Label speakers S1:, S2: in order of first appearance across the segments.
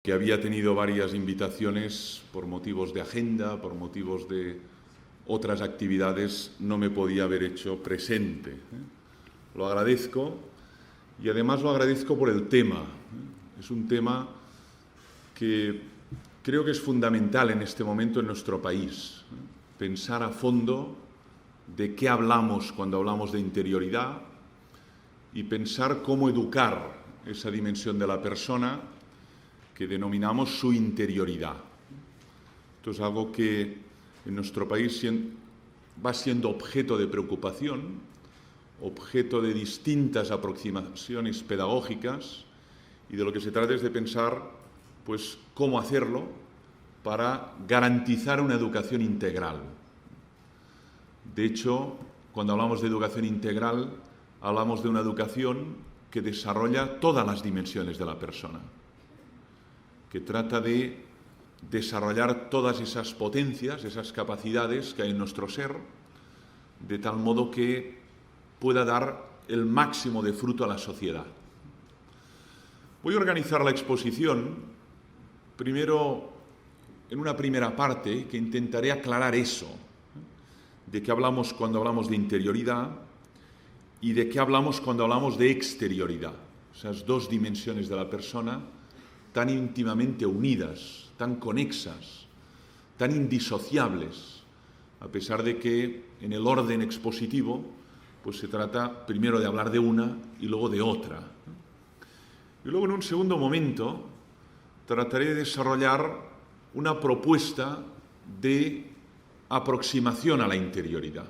S1: que había tenido varias invitaciones por motivos de agenda, por motivos de otras actividades, no me podía haber hecho presente. Lo agradezco y además lo agradezco por el tema. Es un tema que creo que es fundamental en este momento en nuestro país. Pensar a fondo de qué hablamos cuando hablamos de interioridad y pensar cómo educar esa dimensión de la persona que denominamos su interioridad. Esto es algo que en nuestro país va siendo objeto de preocupación, objeto de distintas aproximaciones pedagógicas, y de lo que se trata es de pensar pues, cómo hacerlo para garantizar una educación integral. De hecho, cuando hablamos de educación integral, hablamos de una educación que desarrolla todas las dimensiones de la persona, que trata de desarrollar todas esas potencias, esas capacidades que hay en nuestro ser, de tal modo que pueda dar el máximo de fruto a la sociedad. Voy a organizar la exposición, primero en una primera parte, que intentaré aclarar eso, de qué hablamos cuando hablamos de interioridad y de qué hablamos cuando hablamos de exterioridad. Esas dos dimensiones de la persona tan íntimamente unidas, tan conexas, tan indisociables, a pesar de que en el orden expositivo pues se trata primero de hablar de una y luego de otra. Y luego en un segundo momento trataré de desarrollar una propuesta de aproximación a la interioridad,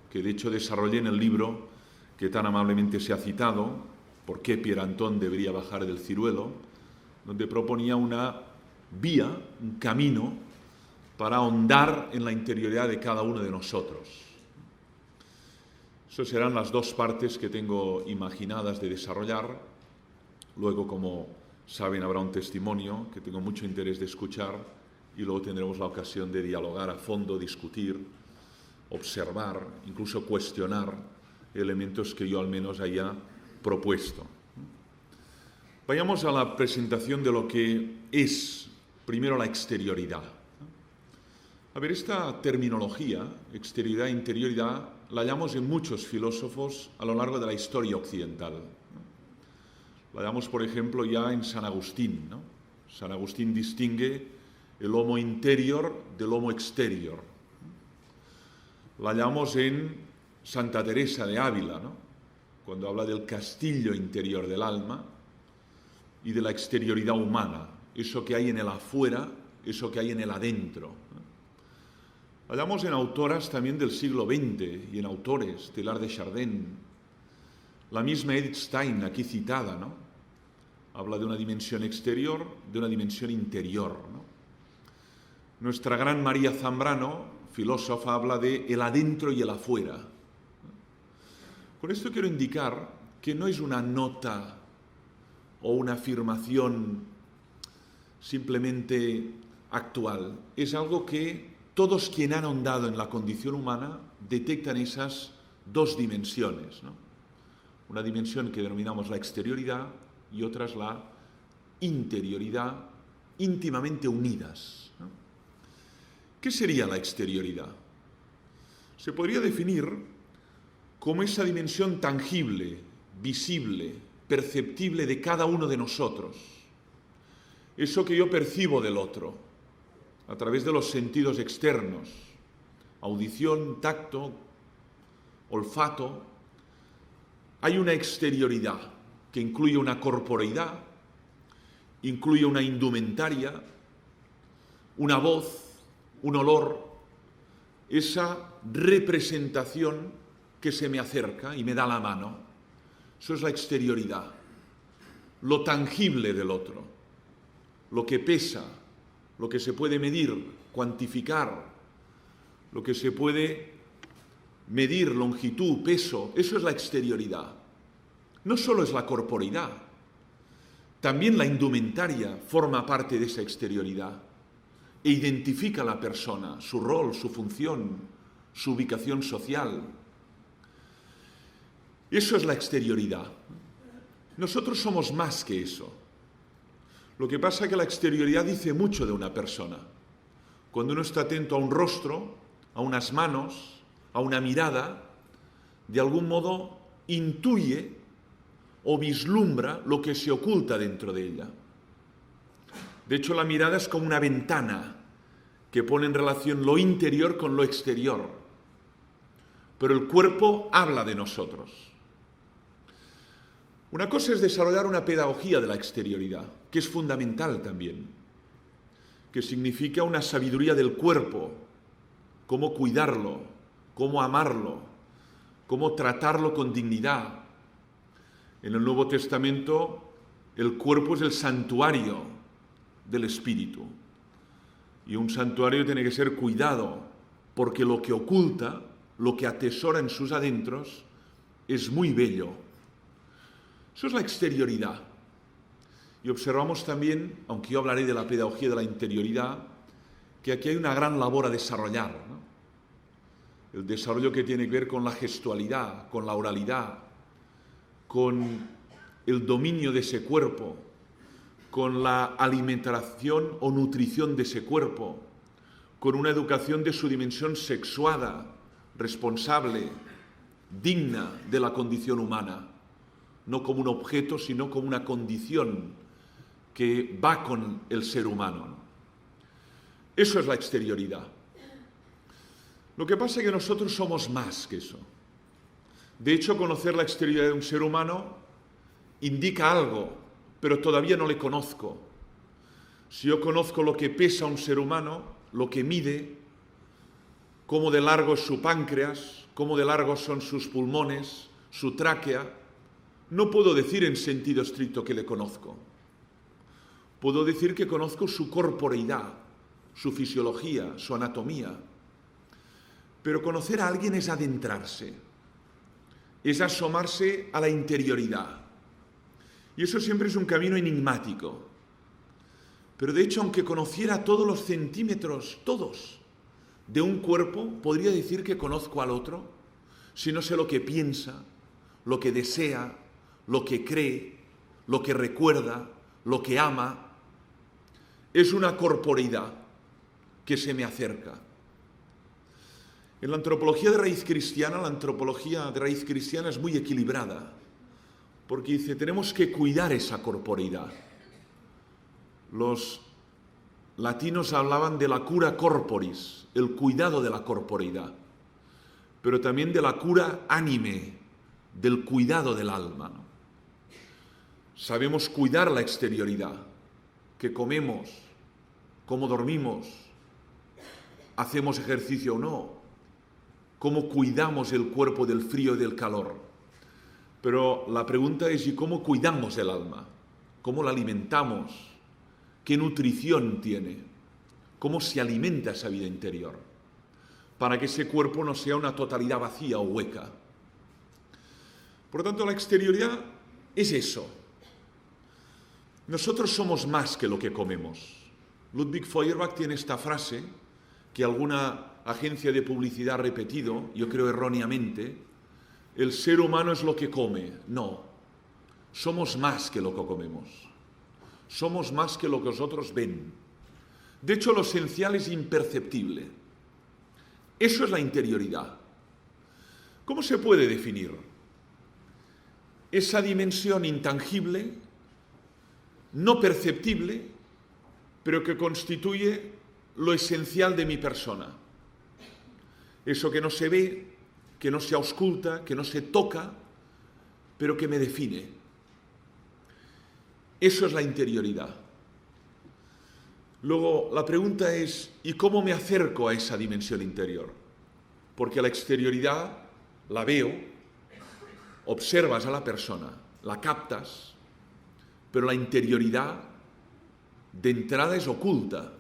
S1: que de hecho desarrollé en el libro que tan amablemente se ha citado, ¿Por qué Pierre Antón debería bajar del ciruelo?, donde proponía una vía, un camino para ahondar en la interioridad de cada uno de nosotros. Esas serán las dos partes que tengo imaginadas de desarrollar. Luego, como saben, habrá un testimonio que tengo mucho interés de escuchar y luego tendremos la ocasión de dialogar a fondo, discutir, observar, incluso cuestionar elementos que yo al menos haya propuesto. Vayamos a la presentación de lo que es, primero, la exterioridad. A ver, esta terminología, exterioridad e interioridad, la hallamos en muchos filósofos a lo largo de la historia occidental. La hallamos, por ejemplo, ya en San Agustín, ¿no? San Agustín distingue el homo interior del homo exterior. La hallamos en Santa Teresa de Ávila, ¿no? Cuando habla del castillo interior del alma y de la exterioridad humana, eso que hay en el afuera, eso que hay en el adentro. Hallamos en autoras también del siglo XX y en autores, Teilhard de Chardin, la misma Edith Stein, aquí citada, ¿no? Habla de una dimensión exterior, de una dimensión interior, ¿no? Nuestra gran María Zambrano, filósofa, habla de el adentro y el afuera. Con esto quiero indicar que no es una nota o una afirmación simplemente actual, es algo que todos quienes han ahondado en la condición humana detectan esas dos dimensiones, ¿no? Una dimensión que denominamos la exterioridad y otra es la interioridad, íntimamente unidas, ¿no? ¿Qué sería la exterioridad? Se podría definir como esa dimensión tangible, visible, perceptible de cada uno de nosotros. Eso que yo percibo del otro, a través de los sentidos externos, audición, tacto, olfato. Hay una exterioridad que incluye una corporeidad, incluye una indumentaria, una voz, un olor, esa representación que se me acerca y me da la mano. Eso es la exterioridad, lo tangible del otro, lo que pesa, lo que se puede medir, cuantificar, lo que se puede medir, longitud, peso, eso es la exterioridad. No solo es la corporeidad, también la indumentaria forma parte de esa exterioridad e identifica a la persona, su rol, su función, su ubicación social. Eso es la exterioridad. Nosotros somos más que eso. Lo que pasa es que la exterioridad dice mucho de una persona. Cuando uno está atento a un rostro, a unas manos, a una mirada, de algún modo intuye o vislumbra lo que se oculta dentro de ella. De hecho, la mirada es como una ventana que pone en relación lo interior con lo exterior. Pero el cuerpo habla de nosotros. Una cosa es desarrollar una pedagogía de la exterioridad, que es fundamental también, que significa una sabiduría del cuerpo, cómo cuidarlo, cómo amarlo, cómo tratarlo con dignidad. En el Nuevo Testamento, el cuerpo es el santuario del espíritu. Y un santuario tiene que ser cuidado, porque lo que oculta, lo que atesora en sus adentros, es muy bello. Eso es la exterioridad. Y observamos también, aunque yo hablaré de la pedagogía de la interioridad, que aquí hay una gran labor a desarrollar, ¿no? El desarrollo que tiene que ver con la gestualidad, con la oralidad, con el dominio de ese cuerpo, con la alimentación o nutrición de ese cuerpo, con una educación de su dimensión sexuada, responsable, digna de la condición humana, no como un objeto, sino como una condición que va con el ser humano, ¿no? Eso es la exterioridad. Lo que pasa es que nosotros somos más que eso. De hecho, conocer la exterioridad de un ser humano indica algo, pero todavía no le conozco. Si yo conozco lo que pesa un ser humano, lo que mide, cómo de largo es su páncreas, cómo de largos son sus pulmones, su tráquea, no puedo decir en sentido estricto que le conozco. Puedo decir que conozco su corporeidad, su fisiología, su anatomía. Pero conocer a alguien es adentrarse, es asomarse a la interioridad. Y eso siempre es un camino enigmático. Pero de hecho, aunque conociera todos los centímetros, todos, de un cuerpo, podría decir que conozco al otro, si no sé lo que piensa, lo que desea, lo que cree, lo que recuerda, lo que ama. Es una corporeidad que se me acerca. En la antropología de raíz cristiana, la antropología de raíz cristiana es muy equilibrada, porque dice, tenemos que cuidar esa corporeidad. Los latinos hablaban de la cura corporis, el cuidado de la corporeidad, pero también de la cura anime, del cuidado del alma, ¿no? Sabemos cuidar la exterioridad, que comemos, cómo dormimos, hacemos ejercicio o no, cómo cuidamos el cuerpo del frío y del calor. Pero la pregunta es, ¿y cómo cuidamos el alma? ¿Cómo la alimentamos? ¿Qué nutrición tiene? ¿Cómo se alimenta esa vida interior? Para que ese cuerpo no sea una totalidad vacía o hueca. Por lo tanto, la exterioridad es eso. Nosotros somos más que lo que comemos. Ludwig Feuerbach tiene esta frase que alguna agencia de publicidad ha repetido, yo creo erróneamente: el ser humano es lo que come. No, somos más que lo que comemos. Somos más que lo que los otros ven. De hecho, lo esencial es imperceptible. Eso es la interioridad. ¿Cómo se puede definir? Esa dimensión intangible, no perceptible, pero que constituye lo esencial de mi persona. Eso que no se ve, que no se ausculta, que no se toca, pero que me define. Eso es la interioridad. Luego, la pregunta es, ¿y cómo me acerco a esa dimensión interior? Porque la exterioridad la veo, observas a la persona, la captas, pero la interioridad de entrada es oculta.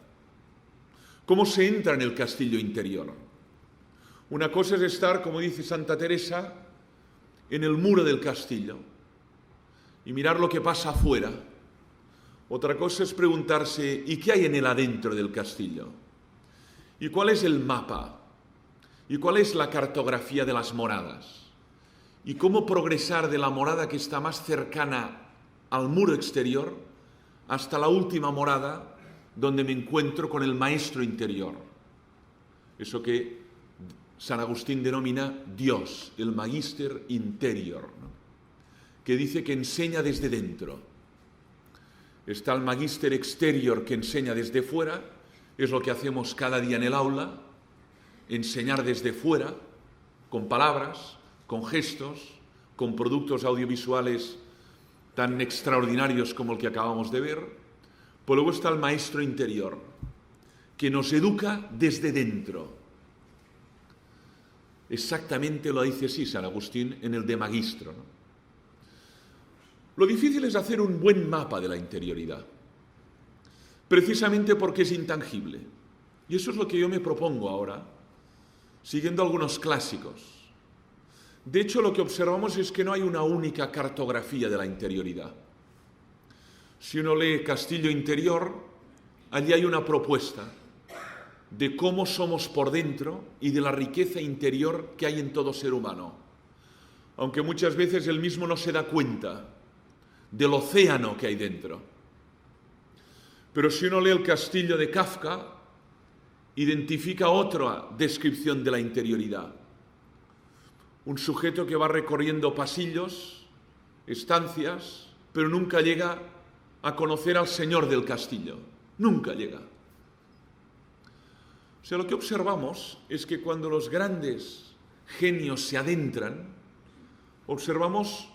S1: ¿Cómo se entra en el castillo interior? Una cosa es estar, como dice Santa Teresa, en el muro del castillo y mirar lo que pasa afuera. Otra cosa es preguntarse, ¿y qué hay en el adentro del castillo? ¿Y cuál es el mapa? ¿Y cuál es la cartografía de las moradas? ¿Y cómo progresar de la morada que está más cercana al muro exterior hasta la última morada donde me encuentro con el maestro interior. Eso que San Agustín denomina Dios, el Magister Interior, ¿no? Que dice que enseña desde dentro. Está el Magister Exterior que enseña desde fuera, es lo que hacemos cada día en el aula, enseñar desde fuera, con palabras, con gestos, con productos audiovisuales tan extraordinarios como el que acabamos de ver. Pues luego está el maestro interior, que nos educa desde dentro. Exactamente lo dice así San Agustín en el De Magistro, ¿no? Lo difícil es hacer un buen mapa de la interioridad, precisamente porque es intangible. Y eso es lo que yo me propongo ahora, siguiendo algunos clásicos. De hecho, lo que observamos es que no hay una única cartografía de la interioridad. Si uno lee Castillo Interior, allí hay una propuesta de cómo somos por dentro y de la riqueza interior que hay en todo ser humano. Aunque muchas veces él mismo no se da cuenta del océano que hay dentro. Pero si uno lee El Castillo de Kafka, identifica otra descripción de la interioridad. Un sujeto que va recorriendo pasillos, estancias, pero nunca llega a conocer al señor del castillo. Nunca llega. O sea, lo que observamos es que cuando los grandes genios se adentran, observamos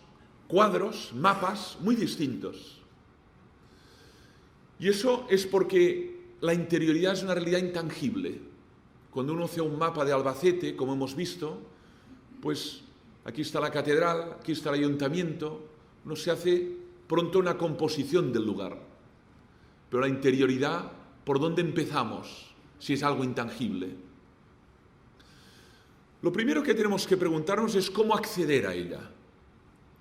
S1: cuadros, mapas muy distintos. Y eso es porque la interioridad es una realidad intangible. Cuando uno hace un mapa de Albacete, como hemos visto, pues aquí está la catedral, aquí está el ayuntamiento, uno se hace pronto una composición del lugar. Pero la interioridad, ¿por dónde empezamos si es algo intangible? Lo primero que tenemos que preguntarnos es cómo acceder a ella.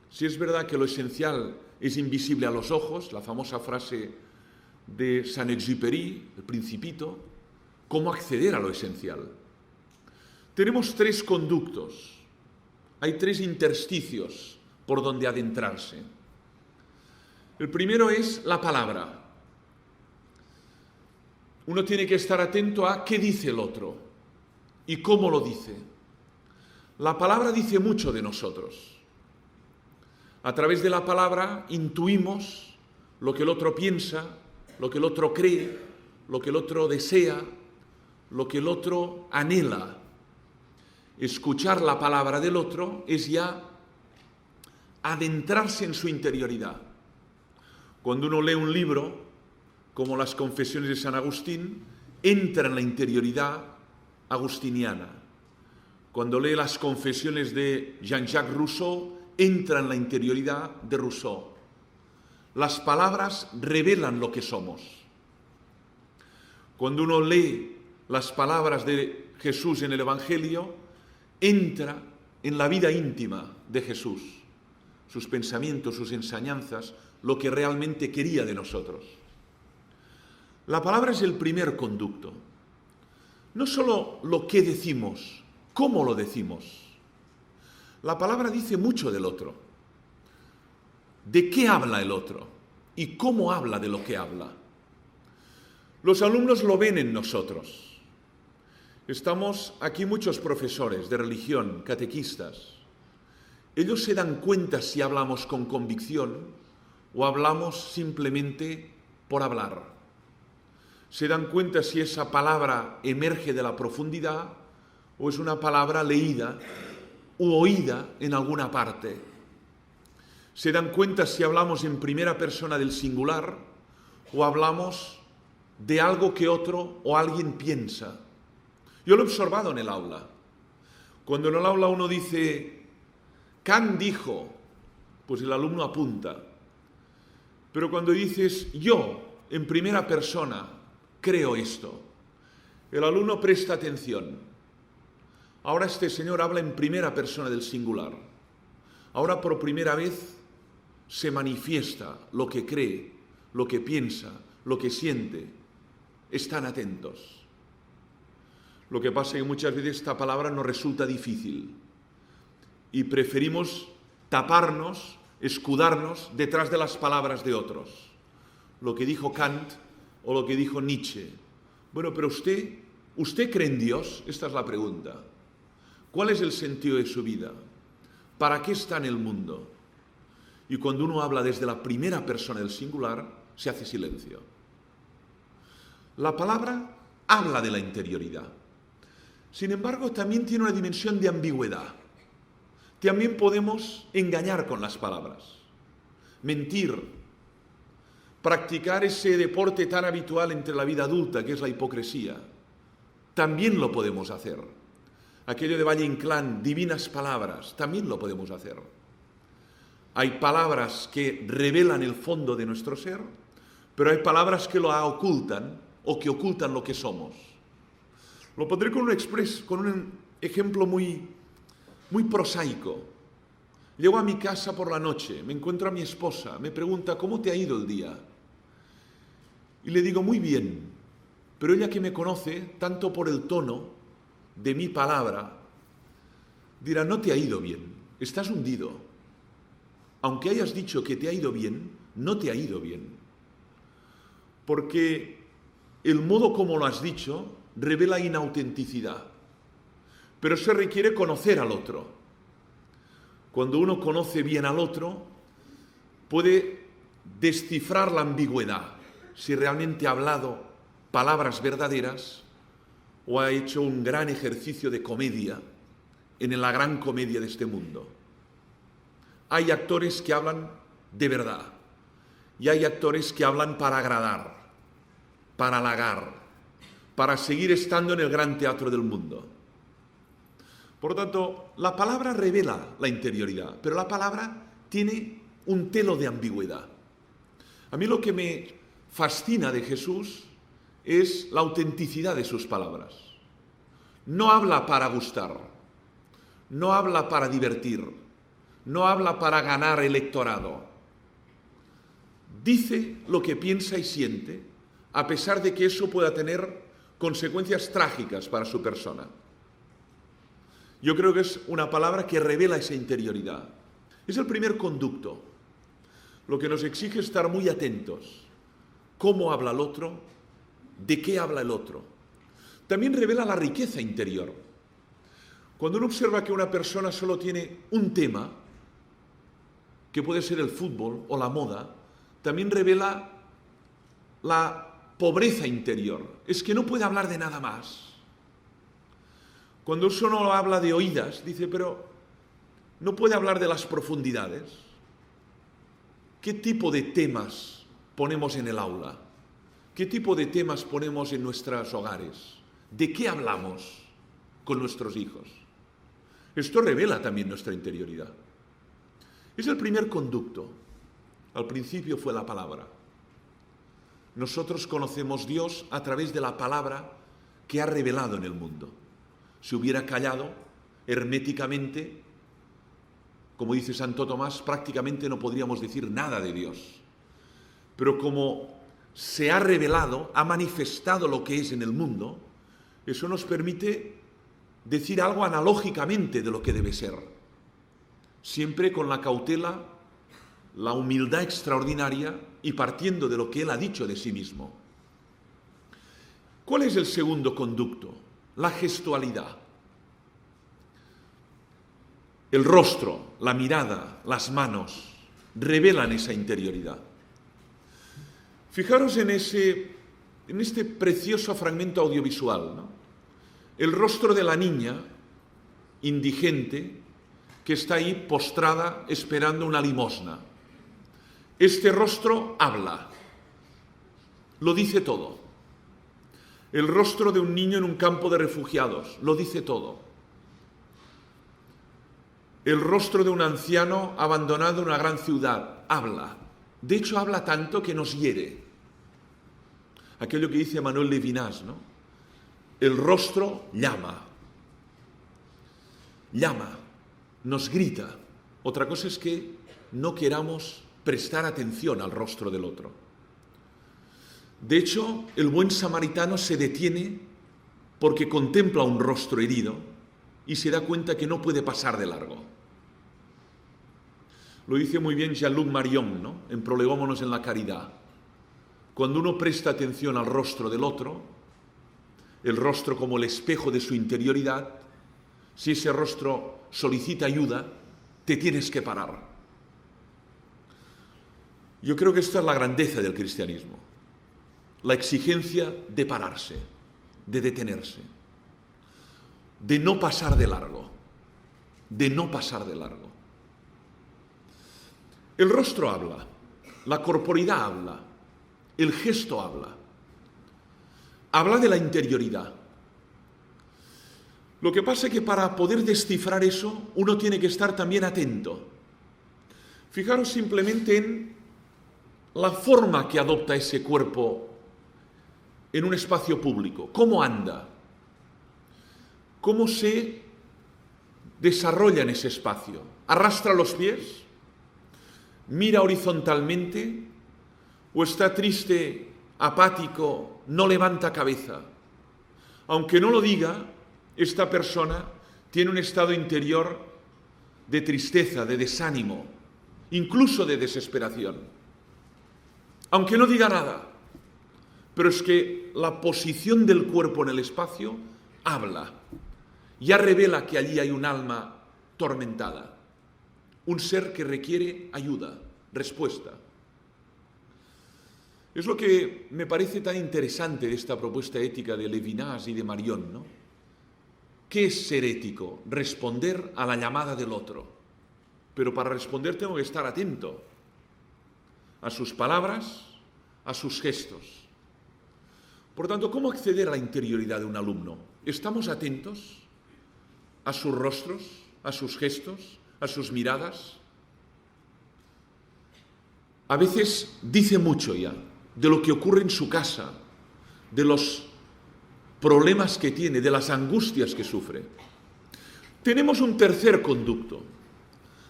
S1: Si es verdad que lo esencial es invisible a los ojos, la famosa frase de Saint-Exupéry, el Principito, ¿cómo acceder a lo esencial? Tenemos tres conductos, hay tres intersticios por donde adentrarse. El primero es la palabra. Uno tiene que estar atento a qué dice el otro y cómo lo dice. La palabra dice mucho de nosotros. A través de la palabra intuimos lo que el otro piensa, lo que el otro cree, lo que el otro desea, lo que el otro anhela. Escuchar la palabra del otro es ya adentrarse en su interioridad. Cuando uno lee un libro, como las Confesiones de San Agustín, entra en la interioridad agustiniana. Cuando lee las Confesiones de Jean-Jacques Rousseau, entra en la interioridad de Rousseau. Las palabras revelan lo que somos. Cuando uno lee las palabras de Jesús en el Evangelio, entra en la vida íntima de Jesús, sus pensamientos, sus enseñanzas, lo que realmente quería de nosotros. La palabra es el primer conducto. No solo lo que decimos, cómo lo decimos. La palabra dice mucho del otro. ¿De qué habla el otro? ¿Y cómo habla de lo que habla? Los alumnos lo ven en nosotros. Estamos aquí muchos profesores de religión, catequistas. Ellos se dan cuenta si hablamos con convicción o hablamos simplemente por hablar. Se dan cuenta si esa palabra emerge de la profundidad o es una palabra leída u oída en alguna parte. Se dan cuenta si hablamos en primera persona del singular o hablamos de algo que otro o alguien piensa. Yo lo he observado en el aula. Cuando en el aula uno dice, Kant dijo, pues el alumno apunta. Pero cuando dices, yo, en primera persona, creo esto, el alumno presta atención. Ahora este señor habla en primera persona del singular. Ahora por primera vez se manifiesta lo que cree, lo que piensa, lo que siente. Están atentos. Lo que pasa es que muchas veces esta palabra nos resulta difícil y preferimos taparnos, escudarnos detrás de las palabras de otros. lo que dijo Kant o lo que dijo Nietzsche. Bueno, pero ¿usted cree en Dios? Esta es la pregunta. ¿Cuál es el sentido de su vida? ¿Para qué está en el mundo? Y cuando uno habla desde la primera persona del singular, se hace silencio. La palabra habla de la interioridad. Sin embargo, también tiene una dimensión de ambigüedad. También podemos engañar con las palabras, mentir, practicar ese deporte tan habitual entre la vida adulta que es la hipocresía. También lo podemos hacer. Aquello de Valle Inclán, divinas palabras, también lo podemos hacer. Hay palabras que revelan el fondo de nuestro ser, pero hay palabras que lo ocultan o que ocultan lo que somos. Lo pondré con un ejemplo muy prosaico. Llego a mi casa por la noche, me encuentro a mi esposa, me pregunta, ¿cómo te ha ido el día? Y le digo, muy bien, pero ella que me conoce, tanto por el tono de mi palabra, dirá, no te ha ido bien, estás hundido. Aunque hayas dicho que te ha ido bien, no te ha ido bien. Porque el modo como lo has dicho revela inautenticidad. Pero se requiere conocer al otro. Cuando uno conoce bien al otro, puede descifrar la ambigüedad, si realmente ha hablado palabras verdaderas o ha hecho un gran ejercicio de comedia en la gran comedia de este mundo. Hay actores que hablan de verdad y hay actores que hablan para agradar, para halagar, para seguir estando en el gran teatro del mundo. Por lo tanto, la palabra revela la interioridad, pero la palabra tiene un telo de ambigüedad. A mí lo que me fascina de Jesús es la autenticidad de sus palabras. No habla para gustar, no habla para divertir, no habla para ganar electorado. Dice lo que piensa y siente, a pesar de que eso pueda tener consecuencias trágicas para su persona. Yo creo que es una palabra que revela esa interioridad. Es el primer conducto. Lo que nos exige es estar muy atentos. ¿Cómo habla el otro? ¿De qué habla el otro? También revela la riqueza interior. Cuando uno observa que una persona solo tiene un tema, que puede ser el fútbol o la moda, también revela la pobreza interior. Es que no puede hablar de nada más. Cuando uno no habla de oídas, dice, pero no puede hablar de las profundidades. ¿Qué tipo de temas ponemos en el aula? ¿Qué tipo de temas ponemos en nuestros hogares? ¿De qué hablamos con nuestros hijos? Esto revela también nuestra interioridad. Es el primer conducto. Al principio fue la palabra. Nosotros conocemos a Dios a través de la palabra que ha revelado en el mundo. Si hubiera callado herméticamente, como dice Santo Tomás, prácticamente no podríamos decir nada de Dios. Pero como se ha revelado, ha manifestado lo que es en el mundo, eso nos permite decir algo analógicamente de lo que debe ser. Siempre con la cautela, la humildad extraordinaria y partiendo de lo que Él ha dicho de sí mismo. ¿Cuál es el segundo conducto? La gestualidad. El rostro, la mirada, las manos revelan esa interioridad. Fijaros en este precioso fragmento audiovisual, ¿no? El rostro de la niña indigente que está ahí postrada esperando una limosna. Este rostro habla, lo dice todo. El rostro de un niño en un campo de refugiados, lo dice todo. El rostro de un anciano abandonado en una gran ciudad, habla. De hecho, habla tanto que nos hiere. Aquello que dice Manuel Levinas, ¿no? El rostro llama. Llama, nos grita. Otra cosa es que no queramos prestar atención al rostro del otro. De hecho, el buen samaritano se detiene porque contempla un rostro herido y se da cuenta que no puede pasar de largo. Lo dice muy bien Jean-Luc Marion, ¿no? En Prolegómonos en la caridad. Cuando uno presta atención al rostro del otro, el rostro como el espejo de su interioridad, si ese rostro solicita ayuda, te tienes que parar. Yo creo que esta es la grandeza del cristianismo, la exigencia de pararse, de detenerse, de no pasar de largo, de no pasar de largo. El rostro habla, la corporidad habla, el gesto habla. Habla de la interioridad. Lo que pasa es que para poder descifrar eso, uno tiene que estar también atento. Fijaros simplemente en la forma que adopta ese cuerpo en un espacio público. ¿Cómo anda? ¿Cómo se desarrolla en ese espacio? ¿Arrastra los pies? ¿Mira horizontalmente? ¿O está triste, apático, no levanta cabeza? Aunque no lo diga, esta persona tiene un estado interior de tristeza, de desánimo, incluso de desesperación. Aunque no diga nada, pero es que la posición del cuerpo en el espacio habla, ya revela que allí hay un alma tormentada, un ser que requiere ayuda, respuesta. Es lo que me parece tan interesante de esta propuesta ética de Levinas y de Marion, ¿no? ¿Qué es ser ético? Responder a la llamada del otro. Pero para responder tengo que estar atento a sus palabras, a sus gestos. Por tanto, ¿cómo acceder a la interioridad de un alumno? ¿Estamos atentos a sus rostros, a sus gestos, a sus miradas? A veces dice mucho ya de lo que ocurre en su casa, de los problemas que tiene, de las angustias que sufre. Tenemos un tercer conducto,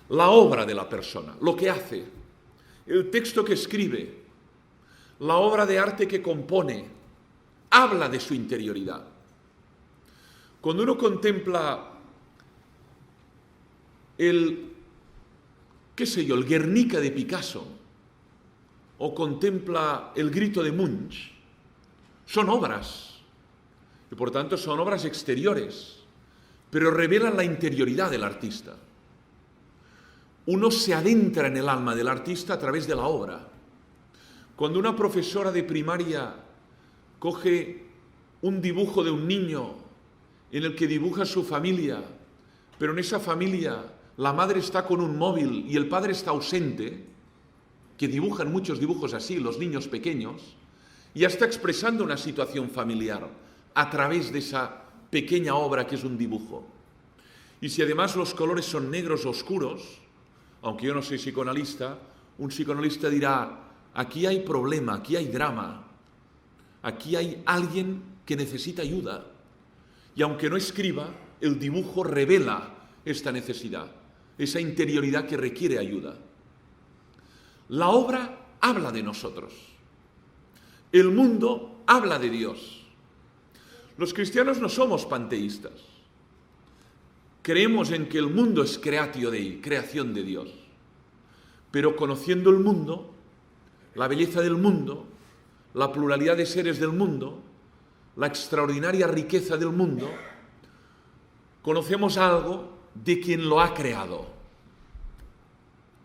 S1: la obra de la persona, lo que hace, el texto que escribe, la obra de arte que compone, habla de su interioridad. Cuando uno contempla el Guernica de Picasso, o contempla el Grito de Munch, son obras, y por tanto son obras exteriores, pero revelan la interioridad del artista. Uno se adentra en el alma del artista a través de la obra. Cuando una profesora de primaria coge un dibujo de un niño en el que dibuja su familia, pero en esa familia la madre está con un móvil y el padre está ausente, que dibujan muchos dibujos así, los niños pequeños, ya está expresando una situación familiar a través de esa pequeña obra que es un dibujo. Y si además los colores son negros oscuros, aunque yo no soy psicoanalista, un psicoanalista dirá, aquí hay problema, aquí hay drama, aquí hay alguien que necesita ayuda. Y aunque no escriba, el dibujo revela esta necesidad, esa interioridad que requiere ayuda. La obra habla de nosotros. El mundo habla de Dios. Los cristianos no somos panteístas. Creemos en que el mundo es creatio Dei, creación de Dios. Pero conociendo el mundo, la belleza del mundo, la pluralidad de seres del mundo, la extraordinaria riqueza del mundo, conocemos algo de quien lo ha creado.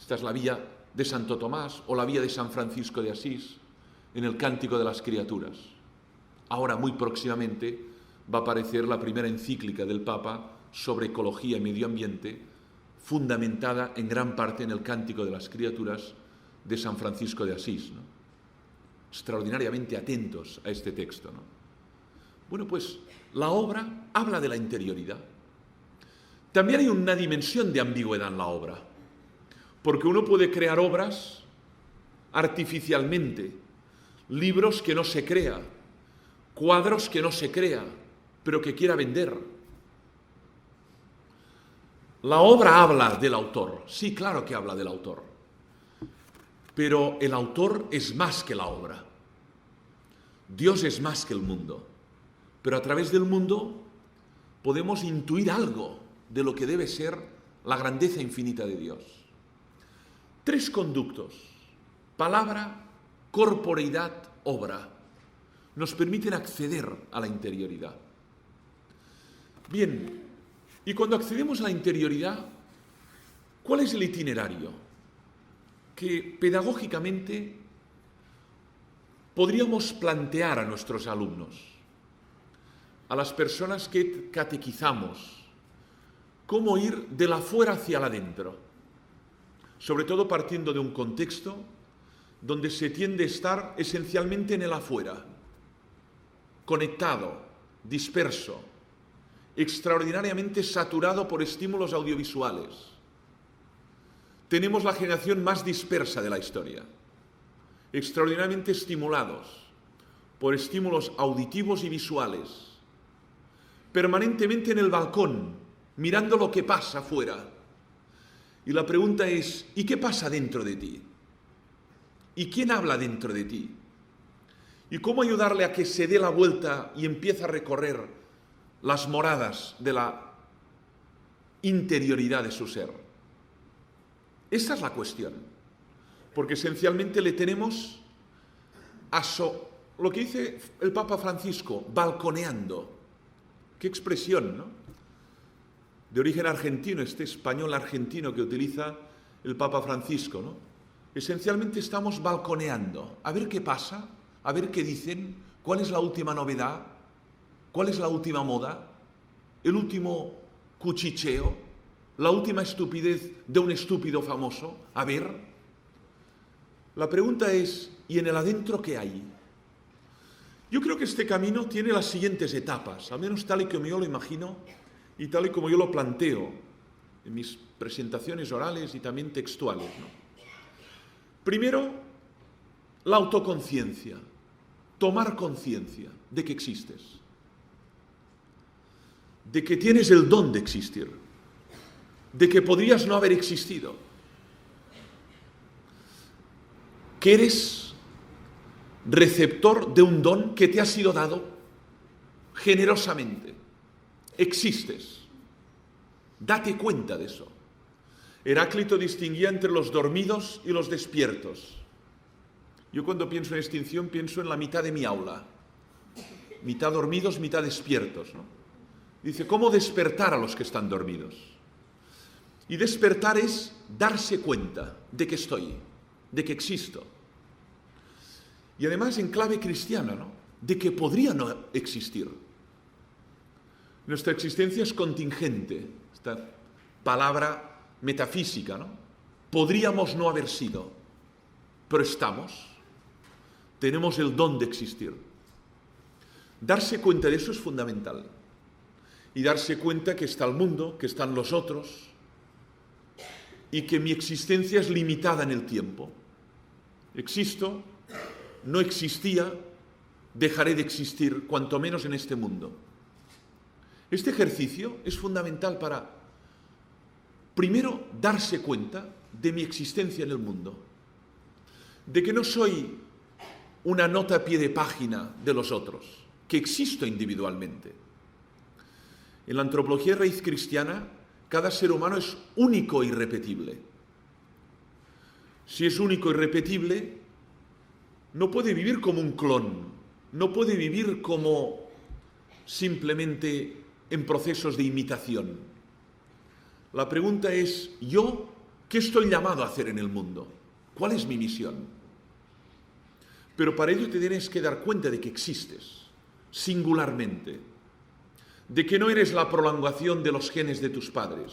S1: Esta es la vía de Santo Tomás o la vía de San Francisco de Asís en el Cántico de las Criaturas. Ahora, muy próximamente, va a aparecer la primera encíclica del Papa sobre ecología y medio ambiente, fundamentada en gran parte en el Cántico de las Criaturas de San Francisco de Asís, ¿no? Extraordinariamente atentos a este texto, ¿no? Bueno, pues la obra habla de la interioridad. También hay una dimensión de ambigüedad en la obra, porque uno puede crear obras artificialmente, libros que no se crea, cuadros que no se crea, pero que quiera vender. La obra habla del autor, sí, claro que habla del autor, pero el autor es más que la obra. Dios es más que el mundo, pero a través del mundo podemos intuir algo de lo que debe ser la grandeza infinita de Dios. Tres conductos: palabra, corporeidad obra, nos permiten acceder a la interioridad. Bien, y cuando accedemos a la interioridad, ¿cuál es el itinerario que pedagógicamente podríamos plantear a nuestros alumnos, a las personas que catequizamos? ¿Cómo ir de la fuera hacia la adentro? Sobre todo partiendo de un contexto donde se tiende a estar esencialmente en el afuera, conectado, disperso, extraordinariamente saturado por estímulos audiovisuales. Tenemos la generación más dispersa de la historia, extraordinariamente estimulados por estímulos auditivos y visuales, permanentemente en el balcón, mirando lo que pasa afuera. Y la pregunta es, ¿y qué pasa dentro de ti? ¿Y quién habla dentro de ti? ¿Y cómo ayudarle a que se dé la vuelta y empiece a recorrer las moradas de la interioridad de su ser? Esa es la cuestión, porque esencialmente le tenemos lo que dice el Papa Francisco, balconeando. Qué expresión, ¿no? De origen argentino, este español argentino que utiliza el Papa Francisco, ¿no? Esencialmente estamos balconeando, a ver qué pasa, a ver qué dicen, cuál es la última novedad, cuál es la última moda, el último cuchicheo, la última estupidez de un estúpido famoso, a ver. La pregunta es, ¿y en el adentro qué hay? Yo creo que este camino tiene las siguientes etapas, al menos tal y como yo lo imagino y tal y como yo lo planteo en mis presentaciones orales y también textuales, ¿no? Primero, la autoconciencia, tomar conciencia de que existes, de que tienes el don de existir, de que podrías no haber existido, que eres receptor de un don que te ha sido dado generosamente. Existes. Date cuenta de eso. Heráclito distinguía entre los dormidos y los despiertos. Yo cuando pienso en extinción pienso en la mitad de mi aula. Mitad dormidos, mitad despiertos, ¿no? Dice, ¿cómo despertar a los que están dormidos? Y despertar es darse cuenta de que estoy, de que existo. Y además en clave cristiana, ¿no? De que podría no existir. Nuestra existencia es contingente, esta palabra metafísica, ¿no? Podríamos no haber sido, pero estamos. Tenemos el don de existir. Darse cuenta de eso es fundamental. Y darse cuenta que está el mundo, que están los otros, y que mi existencia es limitada en el tiempo. Existo, no existía, dejaré de existir, cuanto menos en este mundo. Este ejercicio es fundamental para, primero, darse cuenta de mi existencia en el mundo, de que no soy una nota a pie de página de los otros, que existo individualmente. En la antropología raíz cristiana, cada ser humano es único e irrepetible. Si es único e irrepetible, no puede vivir como un clon, no puede vivir como simplemente en procesos de imitación. La pregunta es, ¿yo qué estoy llamado a hacer en el mundo? ¿Cuál es mi misión? Pero para ello te tienes que dar cuenta de que existes, singularmente, de que no eres la prolongación de los genes de tus padres,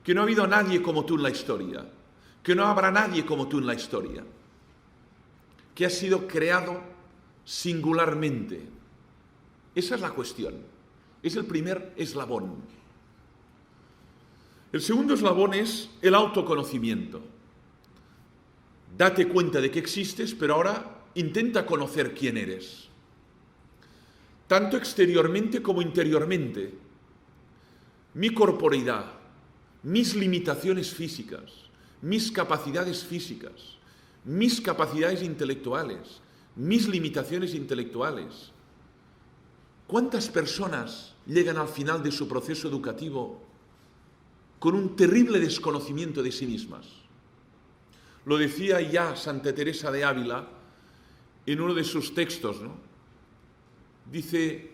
S1: que no ha habido nadie como tú en la historia, que no habrá nadie como tú en la historia, que has sido creado singularmente. Esa es la cuestión, es el primer eslabón. El segundo eslabón es el autoconocimiento. Date cuenta de que existes, pero ahora intenta conocer quién eres, tanto exteriormente como interiormente. Mi corporeidad, mis limitaciones físicas, mis capacidades físicas, mis capacidades intelectuales, mis limitaciones intelectuales. ¿Cuántas personas llegan al final de su proceso educativo con un terrible desconocimiento de sí mismas? Lo decía ya Santa Teresa de Ávila en uno de sus textos, ¿no? Dice: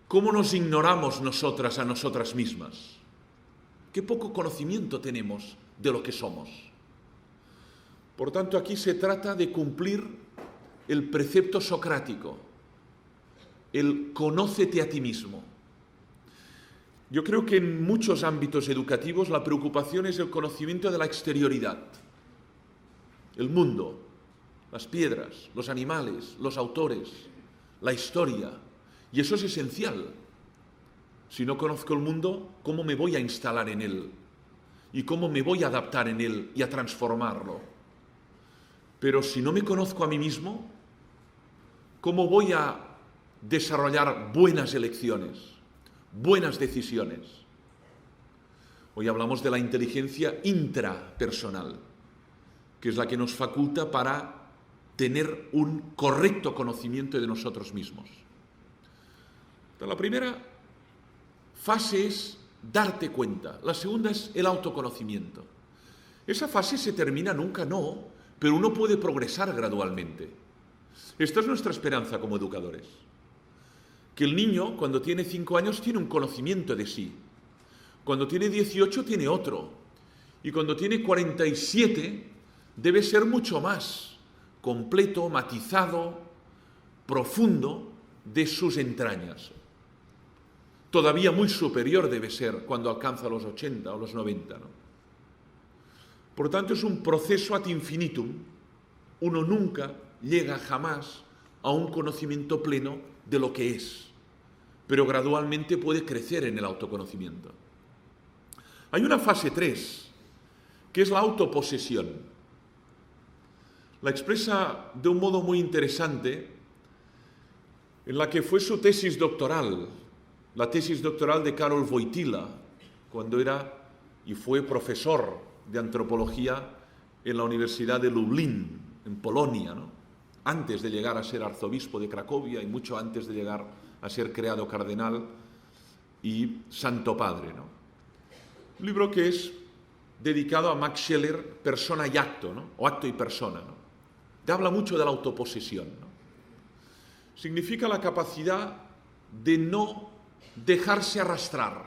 S1: ¿cómo nos ignoramos nosotras a nosotras mismas? Qué poco conocimiento tenemos de lo que somos. Por tanto, aquí se trata de cumplir el precepto socrático, el conócete a ti mismo. Yo creo que en muchos ámbitos educativos la preocupación es el conocimiento de la exterioridad, el mundo, las piedras, los animales, los autores, la historia. Y eso es esencial. Si no conozco el mundo, ¿cómo me voy a instalar en él? ¿Y cómo me voy a adaptar en él y a transformarlo? Pero si no me conozco a mí mismo, ¿cómo voy a desarrollar buenas elecciones, buenas decisiones? Hoy hablamos de la inteligencia intrapersonal, que es la que nos faculta para tener un correcto conocimiento de nosotros mismos. Entonces, la primera fase es darte cuenta, la segunda es el autoconocimiento. Esa fase se termina nunca, no, pero uno puede progresar gradualmente. Esta es nuestra esperanza como educadores. Que el niño, cuando tiene 5 años, tiene un conocimiento de sí. Cuando tiene 18, tiene otro. Y cuando tiene 47, debe ser mucho más completo, matizado, profundo de sus entrañas. Todavía muy superior debe ser cuando alcanza los 80 o los 90, ¿no? Por tanto, es un proceso ad infinitum. Uno nunca llega jamás a un conocimiento pleno de lo que es, pero gradualmente puede crecer en el autoconocimiento. Hay una fase 3, que es la autoposesión. La expresa de un modo muy interesante en la que fue su tesis doctoral, la tesis doctoral de Karol Wojtyła, cuando era y fue profesor de antropología en la Universidad de Lublin, en Polonia, ¿no? Antes de llegar a ser arzobispo de Cracovia y mucho antes de llegar a ser creado cardenal y santo padre, ¿no? Un libro que es dedicado a Max Scheler, Persona y Acto, ¿no? O Acto y Persona, ¿no? Te habla mucho de la autoposesión, ¿no? Significa la capacidad de no dejarse arrastrar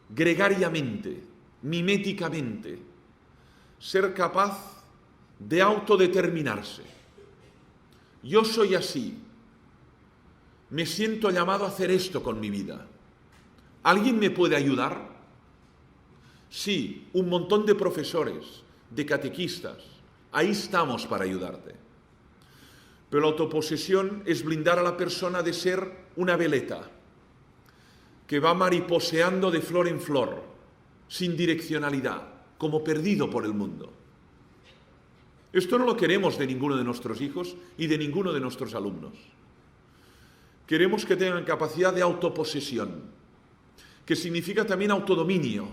S1: gregariamente, miméticamente, ser capaz de autodeterminarse. Yo soy así, me siento llamado a hacer esto con mi vida. ¿Alguien me puede ayudar? Sí, un montón de profesores, de catequistas, ahí estamos para ayudarte. Pero la autoposesión es blindar a la persona de ser una veleta que va mariposeando de flor en flor, sin direccionalidad, como perdido por el mundo. Esto no lo queremos de ninguno de nuestros hijos y de ninguno de nuestros alumnos. Queremos que tengan capacidad de autoposesión, que significa también autodominio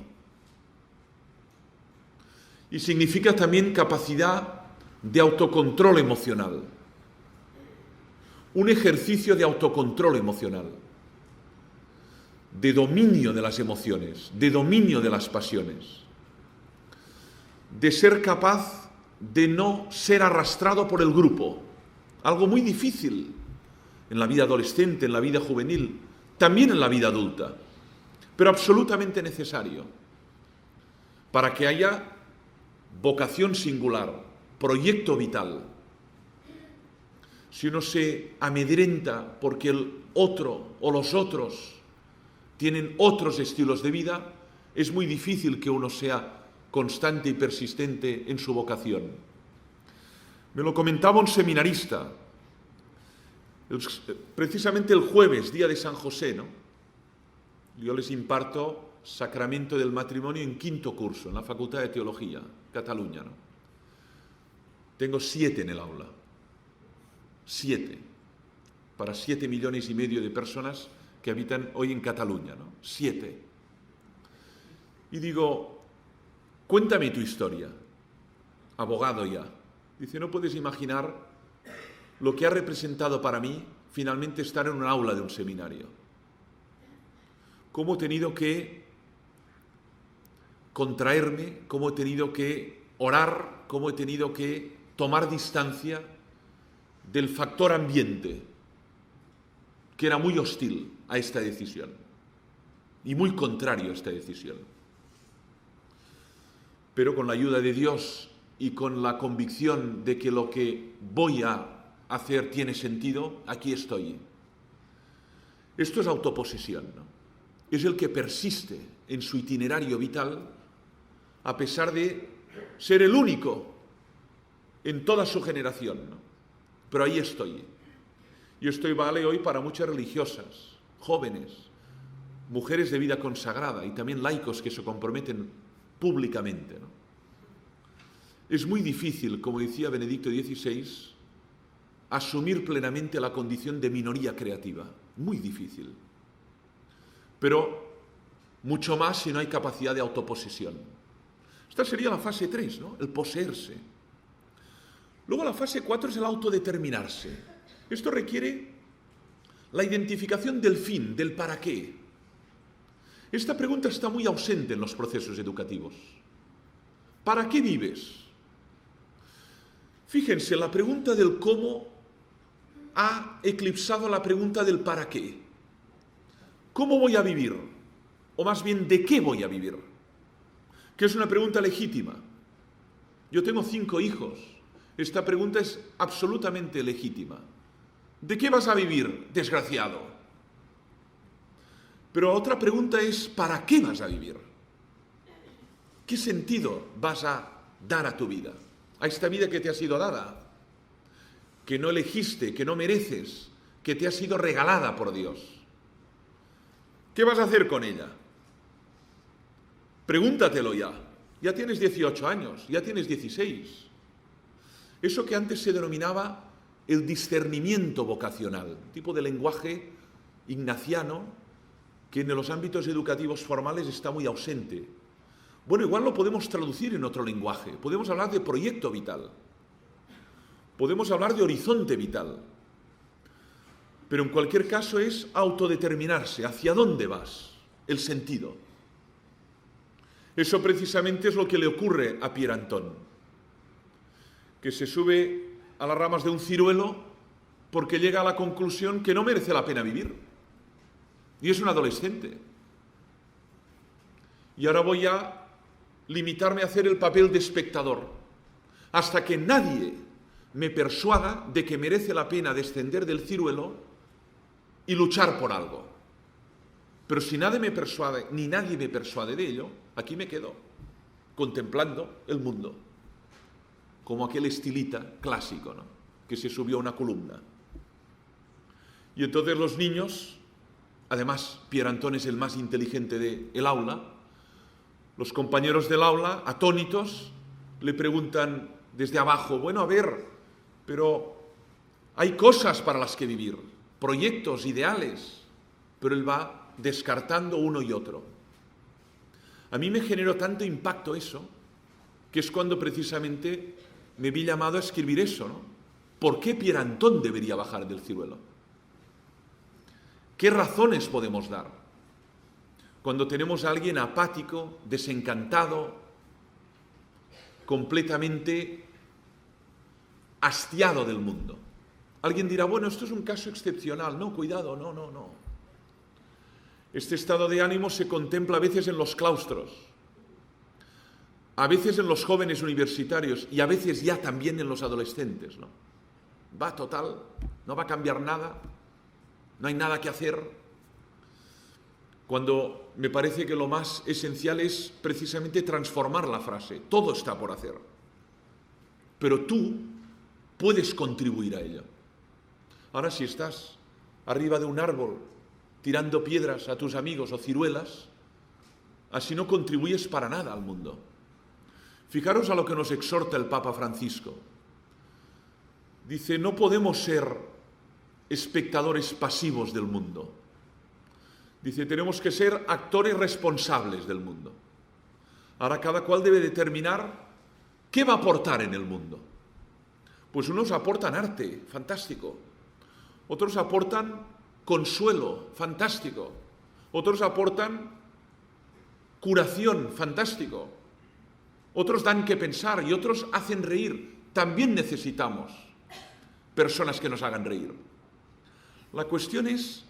S1: y significa también capacidad de autocontrol emocional. Un ejercicio de autocontrol emocional, de dominio de las emociones, de dominio de las pasiones, de ser capaz de no ser arrastrado por el grupo, algo muy difícil en la vida adolescente, en la vida juvenil, también en la vida adulta, pero absolutamente necesario para que haya vocación singular, proyecto vital. Si uno se amedrenta porque el otro o los otros tienen otros estilos de vida, es muy difícil que uno sea constante y persistente en su vocación. Me lo comentaba un seminarista, precisamente el jueves, día de San José, ¿no? Yo les imparto sacramento del matrimonio en 5º curso, en la Facultad de Teología, Cataluña, ¿no? Tengo 7 en el aula. 7, para 7,5 millones de personas que habitan hoy en Cataluña, ¿no? 7. Y digo, cuéntame tu historia, abogado ya. Dice, no puedes imaginar lo que ha representado para mí finalmente estar en un aula de un seminario. Cómo he tenido que contraerme, cómo he tenido que orar, cómo he tenido que tomar distancia del factor ambiente, que era muy hostil a esta decisión y muy contrario a esta decisión. Pero con la ayuda de Dios y con la convicción de que lo que voy a hacer tiene sentido, aquí estoy. Esto es autoposesión, ¿no? Es el que persiste en su itinerario vital a pesar de ser el único en toda su generación, ¿no? Pero ahí estoy. Y esto vale hoy para muchas religiosas, jóvenes, mujeres de vida consagrada y también laicos que se comprometen públicamente, ¿no? Es muy difícil, como decía Benedicto XVI, asumir plenamente la condición de minoría creativa. Muy difícil. Pero mucho más si no hay capacidad de autoposesión. Esta sería la fase 3, ¿no? El poseerse. Luego la fase 4 es el autodeterminarse. Esto requiere la identificación del fin, del para qué. Esta pregunta está muy ausente en los procesos educativos. ¿Para qué vives? Fíjense, la pregunta del cómo ha eclipsado la pregunta del para qué. ¿Cómo voy a vivir? O más bien, ¿de qué voy a vivir? Que es una pregunta legítima. Yo tengo 5 hijos. Esta pregunta es absolutamente legítima. ¿De qué vas a vivir, desgraciado? Pero otra pregunta es, ¿para qué vas a vivir? ¿Qué sentido vas a dar a tu vida? A esta vida que te ha sido dada, que no elegiste, que no mereces, que te ha sido regalada por Dios. ¿Qué vas a hacer con ella? Pregúntatelo ya. Ya tienes 18 años, ya tienes 16. Eso que antes se denominaba el discernimiento vocacional, tipo de lenguaje ignaciano que en los ámbitos educativos formales está muy ausente. Bueno, igual lo podemos traducir en otro lenguaje. Podemos hablar de proyecto vital. Podemos hablar de horizonte vital. Pero en cualquier caso es autodeterminarse. ¿Hacia dónde vas? El sentido. Eso precisamente es lo que le ocurre a Pierre Anton, que se sube a las ramas de un ciruelo porque llega a la conclusión que no merece la pena vivir. Y es un adolescente. Y ahora voy a limitarme a hacer el papel de espectador, hasta que nadie me persuada de que merece la pena descender del ciruelo y luchar por algo. Pero si nadie me persuade, ni nadie me persuade de ello, aquí me quedo, contemplando el mundo, como aquel estilita clásico, ¿no?, que se subió a una columna. Y entonces los niños, además Pierre Anton es el más inteligente del aula, los compañeros del aula, atónitos, le preguntan desde abajo, bueno, a ver, pero hay cosas para las que vivir, proyectos, ideales, pero él va descartando uno y otro. A mí me generó tanto impacto eso, que es cuando precisamente me vi llamado a escribir eso, ¿no? ¿Por qué Pierre Anton debería bajar del ciruelo? ¿Qué razones podemos dar? Cuando tenemos a alguien apático, desencantado, completamente hastiado del mundo. Alguien dirá, bueno, esto es un caso excepcional. No, cuidado, no. Este estado de ánimo se contempla a veces en los claustros, a veces en los jóvenes universitarios y a veces ya también en los adolescentes, ¿no? Va total, no va a cambiar nada, no hay nada que hacer. Cuando me parece que lo más esencial es precisamente transformar la frase. Todo está por hacer. Pero tú puedes contribuir a ello. Ahora, si estás arriba de un árbol tirando piedras a tus amigos o ciruelas, así no contribuyes para nada al mundo. Fijaros a lo que nos exhorta el Papa Francisco. Dice, no podemos ser espectadores pasivos del mundo. Dice, tenemos que ser actores responsables del mundo. Ahora cada cual debe determinar qué va a aportar en el mundo. Pues unos aportan arte, fantástico. Otros aportan consuelo, fantástico. Otros aportan curación, fantástico. Otros dan que pensar y otros hacen reír.
S2: también necesitamos personas que nos hagan reír. La cuestión es,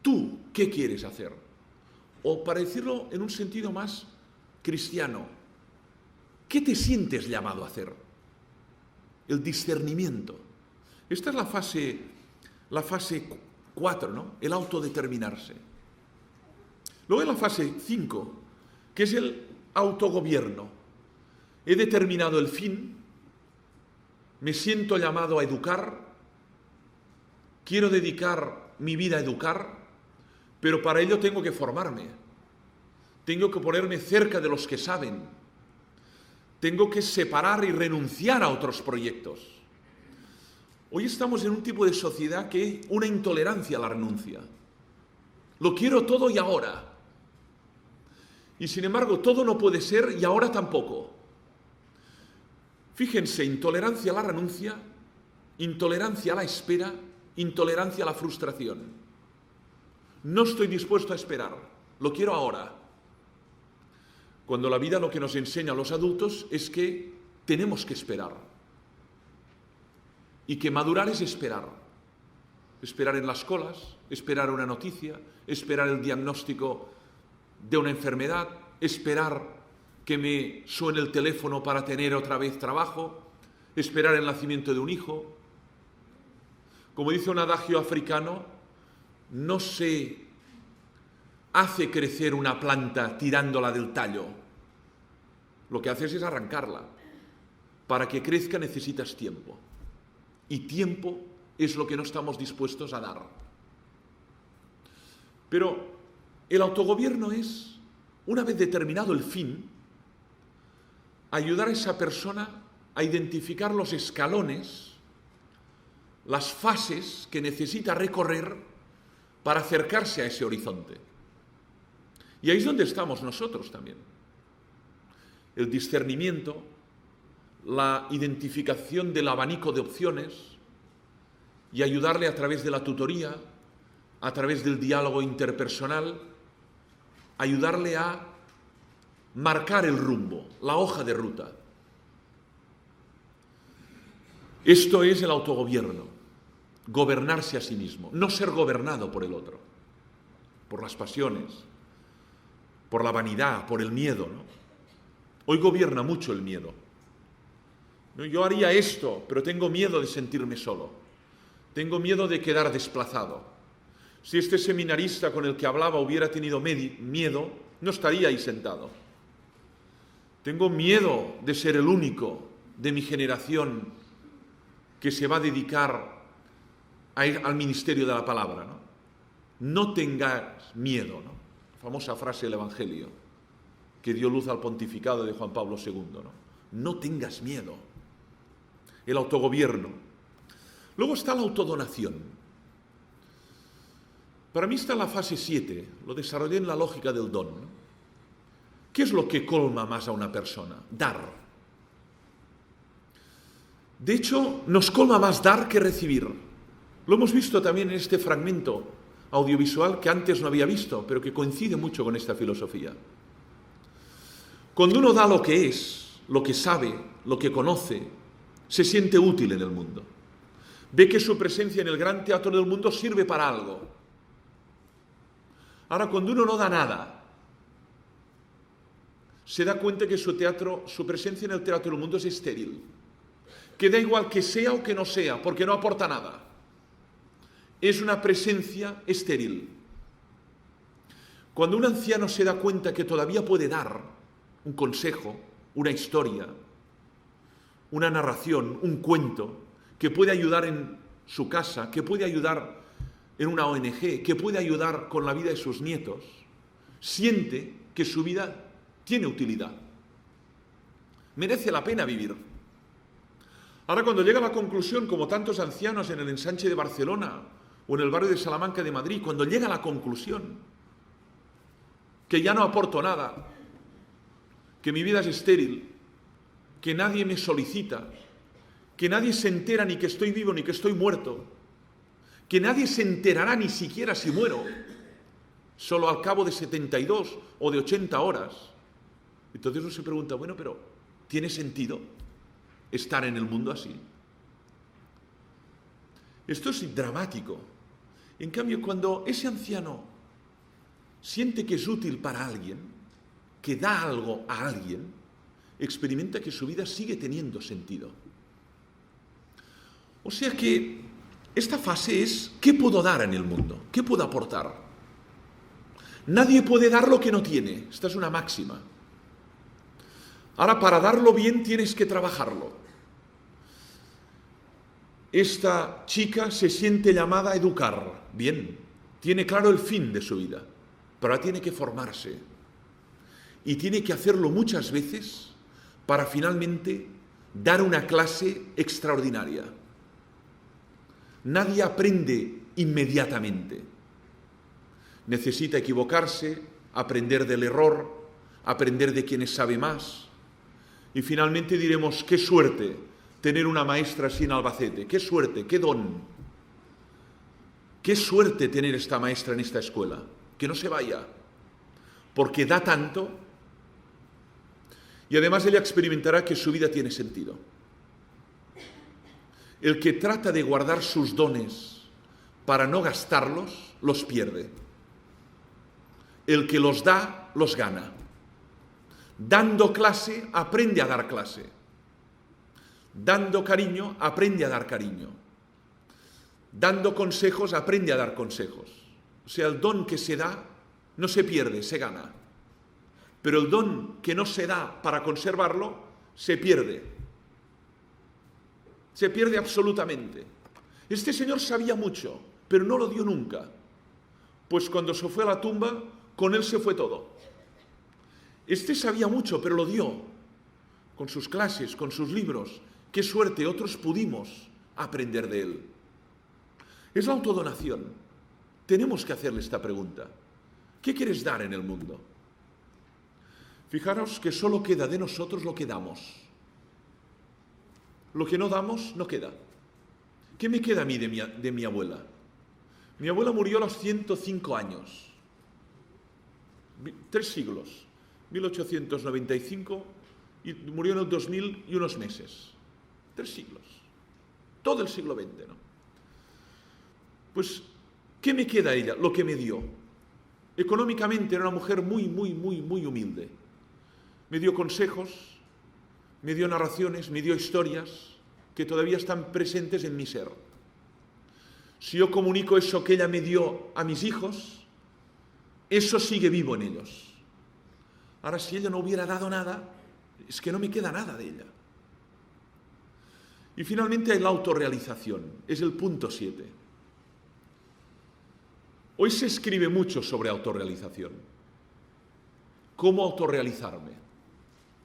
S2: ¿tú qué quieres hacer? O para decirlo en un sentido más cristiano, ¿qué te sientes llamado a hacer? El discernimiento. Esta es la fase 4, ¿no? El autodeterminarse. Luego hay la fase 5, que es el autogobierno. He determinado el fin, me siento llamado a educar, quiero dedicar mi vida a educar, pero para ello tengo que formarme, tengo que ponerme cerca de los que saben, tengo que separar y renunciar a otros proyectos. Hoy estamos en un tipo de sociedad que hay una intolerancia a la renuncia. Lo quiero todo y ahora. Y sin embargo, todo no puede ser y ahora tampoco. Fíjense, intolerancia a la renuncia, intolerancia a la espera, intolerancia a la frustración. No estoy dispuesto a esperar, lo quiero ahora. Cuando la vida lo que nos enseña a los adultos es que tenemos que esperar. Y que madurar es esperar. Esperar en las colas, esperar una noticia, esperar el diagnóstico de una enfermedad, esperar que me suene el teléfono para tener otra vez trabajo, esperar el nacimiento de un hijo. Como dice un adagio africano, no se hace crecer una planta tirándola del tallo. Lo que haces es arrancarla. Para que crezca necesitas tiempo. Y tiempo es lo que no estamos dispuestos a dar. Pero el autogobierno es, una vez determinado el fin, ayudar a esa persona a identificar los escalones, las fases que necesita recorrer para acercarse a ese horizonte. Y ahí es donde estamos nosotros también. El discernimiento, la identificación del abanico de opciones y ayudarle a través de la tutoría, a través del diálogo interpersonal, ayudarle a marcar el rumbo, la hoja de ruta. Esto es el autogobierno, gobernarse a sí mismo, no ser gobernado por el otro, por las pasiones, por la vanidad, por el miedo, ¿no? Hoy gobierna mucho el miedo. Yo haría esto, pero tengo miedo de sentirme solo, tengo miedo de quedar desplazado. Si este seminarista con el que hablaba hubiera tenido miedo, no estaría ahí sentado. Tengo miedo de ser el único de mi generación que se va a dedicar al ministerio de la palabra, ¿no? No tengas miedo, ¿no? La famosa frase del Evangelio que dio luz al pontificado de Juan Pablo II, ¿no? No tengas miedo. El autogobierno. Luego está la autodonación. Para mí está en la fase 7, lo desarrollé en la lógica del don, ¿no? ¿Qué es lo que colma más a una persona? Dar. De hecho, nos colma más dar que recibir. Lo hemos visto también en este fragmento audiovisual que antes no había visto, pero que coincide mucho con esta filosofía. Cuando uno da lo que es, lo que sabe, lo que conoce, se siente útil en el mundo. Ve que su presencia en el gran teatro del mundo sirve para algo. Ahora, cuando uno no da nada, se da cuenta que su presencia en el teatro del mundo es estéril. Que da igual que sea o que no sea, porque no aporta nada. Es una presencia estéril. Cuando un anciano se da cuenta que todavía puede dar un consejo, una historia, una narración, un cuento, que puede ayudar en su casa, que puede ayudar en una ONG, que puede ayudar con la vida de sus nietos, siente que su vida tiene utilidad. Merece la pena vivir. Ahora, cuando llega a la conclusión, como tantos ancianos en el Ensanche de Barcelona o en el barrio de Salamanca de Madrid, cuando llega a la conclusión que ya no aporto nada, que mi vida es estéril, que nadie me solicita, que nadie se entera ni que estoy vivo ni que estoy muerto, que nadie se enterará ni siquiera si muero, solo al cabo de 72 o de 80 horas. Entonces uno se pregunta, bueno, pero ¿tiene sentido? estar en el mundo así. Esto es dramático. En cambio, cuando ese anciano siente que es útil para alguien, que da algo a alguien, experimenta que su vida sigue teniendo sentido. O sea que esta fase es, ¿qué puedo dar en el mundo? ¿Qué puedo aportar? Nadie puede dar lo que no tiene. Esta es una máxima. Ahora, para darlo bien tienes que trabajarlo. Esta chica se siente llamada a educar. Bien, tiene claro el fin de su vida, pero ahora tiene que formarse. Y tiene que hacerlo muchas veces para finalmente dar una clase extraordinaria. Nadie aprende inmediatamente. Necesita equivocarse, aprender del error, aprender de quienes sabe más. Y finalmente diremos, qué suerte tener una maestra así en Albacete, qué suerte, qué don. Qué suerte tener esta maestra en esta escuela, que no se vaya, porque da tanto. Y además ella experimentará que su vida tiene sentido. El que trata de guardar sus dones para no gastarlos, los pierde. El que los da, los gana. Dando clase, aprende a dar clase. Dando cariño, aprende a dar cariño. Dando consejos, aprende a dar consejos. O sea, el don que se da no se pierde, se gana. Pero el don que no se da para conservarlo, se pierde. Se pierde absolutamente. Este señor sabía mucho, pero no lo dio nunca. Pues cuando se fue a la tumba, con él se fue todo. Este sabía mucho, pero lo dio. Con sus clases, con sus libros. Qué suerte, otros pudimos aprender de él. Es la autodonación. Tenemos que hacerle esta pregunta. ¿Qué quieres dar en el mundo? Fijaros que solo queda de nosotros lo que damos. Lo que no damos, no queda. ¿Qué me queda a mí de mi abuela? Mi abuela murió a los 105 años. 3 siglos. 1895 y murió en el 2000 y unos meses. 3 siglos. Todo el siglo XX, ¿no? Pues, ¿qué me queda a ella? Lo que me dio. Económicamente era una mujer muy humilde. Me dio consejos, me dio narraciones, me dio historias que todavía están presentes en mi ser. Si yo comunico eso que ella me dio a mis hijos, eso sigue vivo en ellos. Ahora, si ella no hubiera dado nada, es que no me queda nada de ella. Y finalmente hay la autorrealización, es el punto 7. Hoy se escribe mucho sobre autorrealización. ¿Cómo autorrealizarme?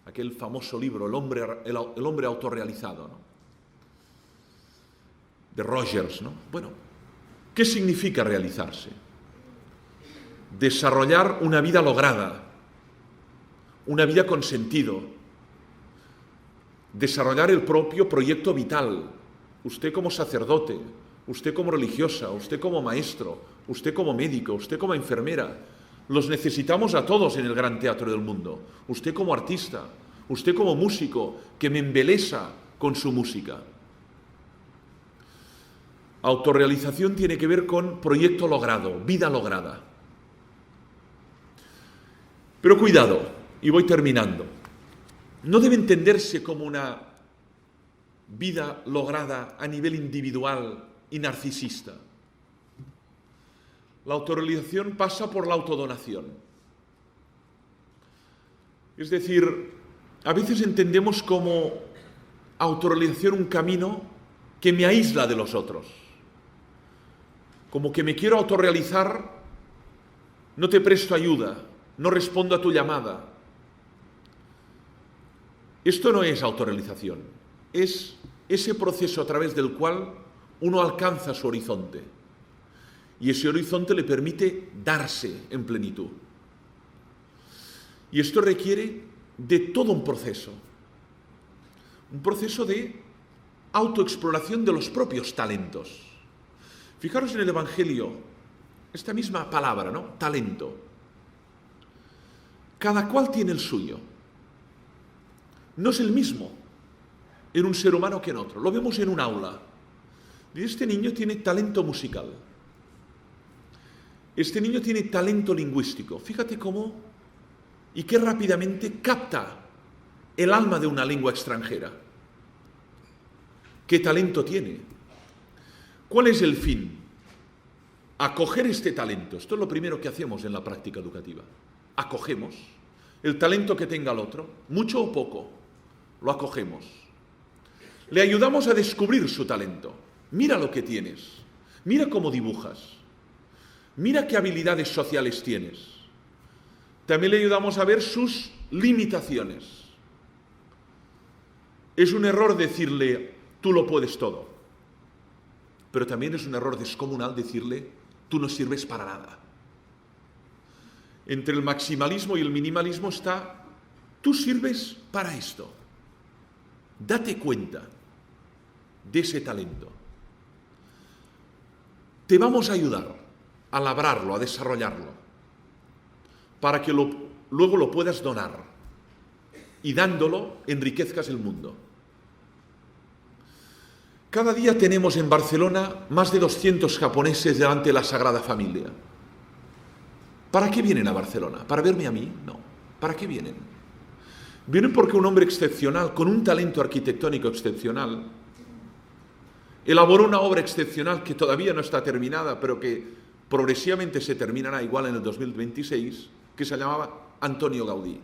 S2: Aquel famoso libro, El hombre autorrealizado, ¿no? De Rogers, ¿no? Bueno, ¿qué significa realizarse? Desarrollar una vida lograda, una vida con sentido, desarrollar el propio proyecto vital, usted como sacerdote, usted como religiosa, usted como maestro, usted como médico, usted como enfermera. Los necesitamos a todos en el gran teatro del mundo. Usted como artista, usted como músico, que me embelesa con su música. Autorrealización tiene que ver con proyecto logrado, vida lograda. Pero cuidado, y voy terminando. No debe entenderse como una vida lograda a nivel individual y narcisista. La autorrealización pasa por la autodonación. Es decir, a veces entendemos como autorrealización un camino que me aísla de los otros. Como que me quiero autorrealizar, no te presto ayuda, no respondo a tu llamada. Esto no es autorrealización, es ese proceso a través del cual uno alcanza su horizonte. Y ese horizonte le permite darse en plenitud. Y esto requiere de todo un proceso de autoexploración de los propios talentos. Fijaros en el Evangelio, esta misma palabra, ¿no? Talento. Cada cual tiene el suyo. No es el mismo. en un ser humano que en otro. Lo vemos en un aula. Este niño tiene talento musical. Este niño tiene talento lingüístico. Fíjate cómo y qué rápidamente capta el alma de una lengua extranjera. ¿Qué talento tiene? ¿Cuál es el fin? Acoger este talento. Esto es lo primero que hacemos en la práctica educativa. Acogemos el talento que tenga el otro, mucho o poco, lo acogemos. Le ayudamos a descubrir su talento. Mira lo que tienes, mira cómo dibujas, mira qué habilidades sociales tienes. También le ayudamos a ver sus limitaciones. Es un error decirle, tú lo puedes todo, pero también es un error descomunal decirle, tú no sirves para nada. Entre el maximalismo y el minimalismo está, tú sirves para esto. Date cuenta de ese talento. Te vamos a ayudar a labrarlo, a desarrollarlo, para que luego lo puedas donar y dándolo enriquezcas el mundo. Cada día tenemos en Barcelona más de 200 japoneses delante de la Sagrada Familia. ¿Para qué vienen a Barcelona? ¿Para verme a mí? No. ¿Para qué vienen? Vienen porque un hombre excepcional, con un talento arquitectónico excepcional, elaboró una obra excepcional que todavía no está terminada, pero que progresivamente se terminará igual en el 2026, que se llamaba Antonio Gaudí.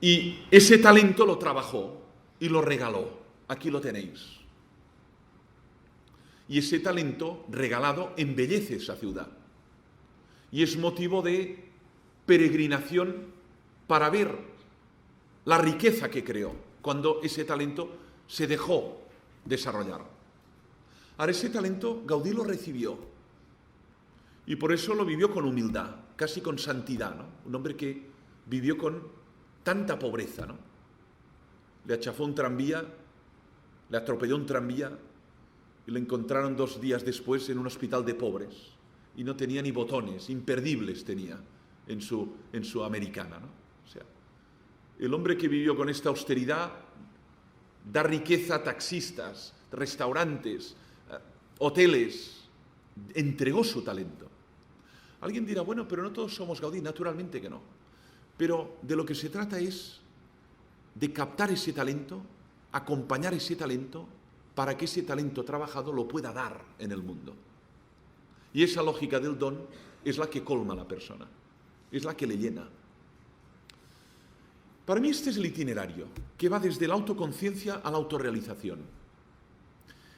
S2: Y ese talento lo trabajó y lo regaló. Aquí lo tenéis. Y ese talento regalado embellece esa ciudad. Y es motivo de peregrinación para ver la riqueza que creó cuando ese talento se dejó desarrollar. Ahora ese talento Gaudí lo recibió y por eso lo vivió con humildad, casi con santidad, ¿no? Un hombre que vivió con tanta pobreza, ¿no? Le achafó un tranvía, le atropelló un tranvía y lo encontraron 2 días después en un hospital de pobres y no tenía ni botones, imperdibles tenía en su americana, ¿no? O sea, el hombre que vivió con esta austeridad da riqueza a taxistas, restaurantes, hoteles, entregó su talento. Alguien dirá, bueno, pero no todos somos Gaudí, naturalmente que no. Pero de lo que se trata es de captar ese talento, acompañar ese talento, para que ese talento trabajado lo pueda dar en el mundo. Y esa lógica del don es la que colma a la persona, es la que le llena. Para mí este es el itinerario, que va desde la autoconciencia a la autorrealización.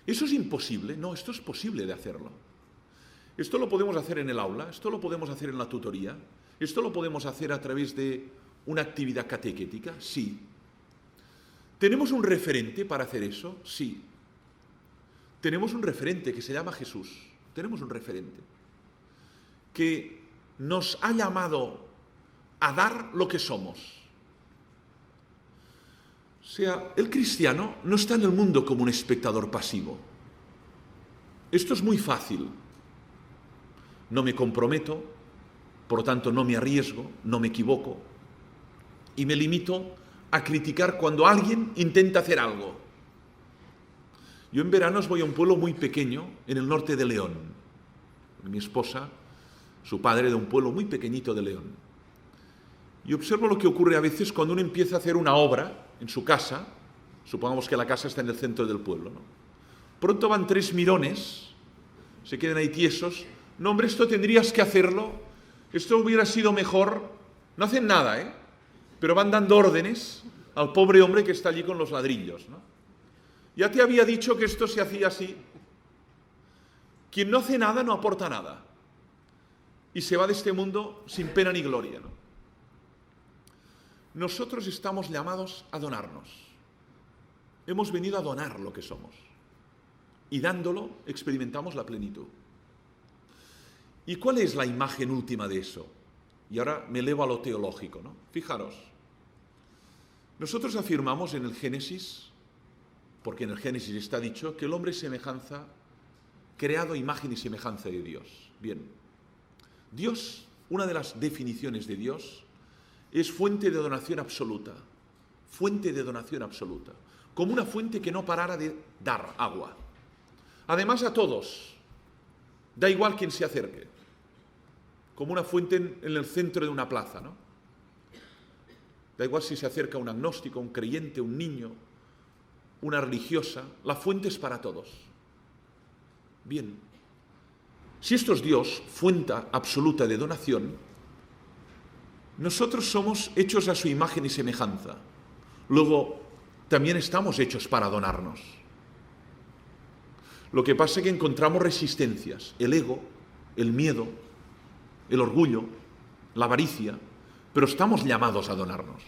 S2: ¿Eso es imposible? No, esto es posible de hacerlo. Esto lo podemos hacer en el aula, esto lo podemos hacer en la tutoría, esto lo podemos hacer a través de una actividad catequética, sí. ¿Tenemos un referente para hacer eso? Sí. Tenemos un referente que se llama Jesús. Tenemos un referente que nos ha llamado a dar lo que somos. O sea, el cristiano no está en el mundo como un espectador pasivo. Esto es muy fácil. No me comprometo, por lo tanto no me arriesgo, no me equivoco y me limito a criticar cuando alguien intenta hacer algo. Yo en veranos voy a un pueblo muy pequeño en el norte de León. Mi esposa, su padre de un pueblo muy pequeñito de León. Y observo lo que ocurre a veces cuando uno empieza a hacer una obra en su casa, supongamos que la casa está en el centro del pueblo, ¿no? Pronto van 3 mirones, se quedan ahí tiesos, no hombre, esto tendrías que hacerlo, esto hubiera sido mejor, no hacen nada, pero van dando órdenes al pobre hombre que está allí con los ladrillos, ¿no? Ya te había dicho que esto se hacía así. Quien no hace nada no aporta nada y se va de este mundo sin pena ni gloria, ¿no? Nosotros estamos llamados a donarnos. Hemos venido a donar lo que somos. Y dándolo experimentamos la plenitud. ¿Y cuál es la imagen última de eso? Y ahora me elevo a lo teológico, ¿no? Fijaros, nosotros afirmamos en el Génesis, porque en el Génesis está dicho, que el hombre es semejanza, creado a imagen y semejanza de Dios. Bien, Dios, una de las definiciones de Dios, es fuente de donación absoluta, fuente de donación absoluta, como una fuente que no parara de dar agua. Además a todos, da igual quien se acerque, como una fuente en el centro de una plaza, ¿no? Da igual si se acerca un agnóstico, un creyente, un niño, una religiosa, la fuente es para todos. Bien, si esto es Dios, fuente absoluta de donación, nosotros somos hechos a su imagen y semejanza. Luego, también estamos hechos para donarnos. Lo que pasa es que encontramos resistencias, el ego, el miedo, el orgullo, la avaricia, pero estamos llamados a donarnos.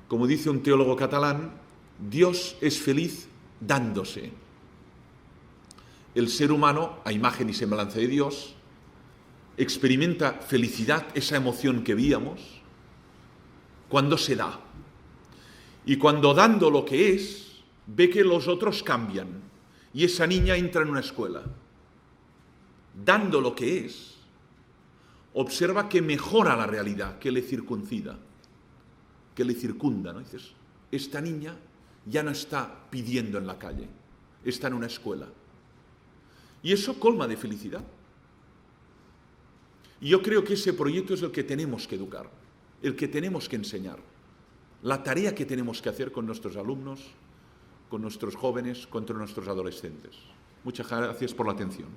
S2: Como dice un teólogo catalán, Dios es feliz dándose. El ser humano, a imagen y semejanza de Dios, experimenta felicidad, esa emoción que víamos, cuando se da. Y cuando dando lo que es, ve que los otros cambian y esa niña entra en una escuela. Dando lo que es, observa que mejora la realidad, que le circunda, ¿no? Dices, esta niña ya no está pidiendo en la calle, está en una escuela. Y eso colma de felicidad. Y yo creo que ese proyecto es el que tenemos que educar, el que tenemos que enseñar, la tarea que tenemos que hacer con nuestros alumnos, con nuestros jóvenes, con nuestros adolescentes. Muchas gracias por la atención.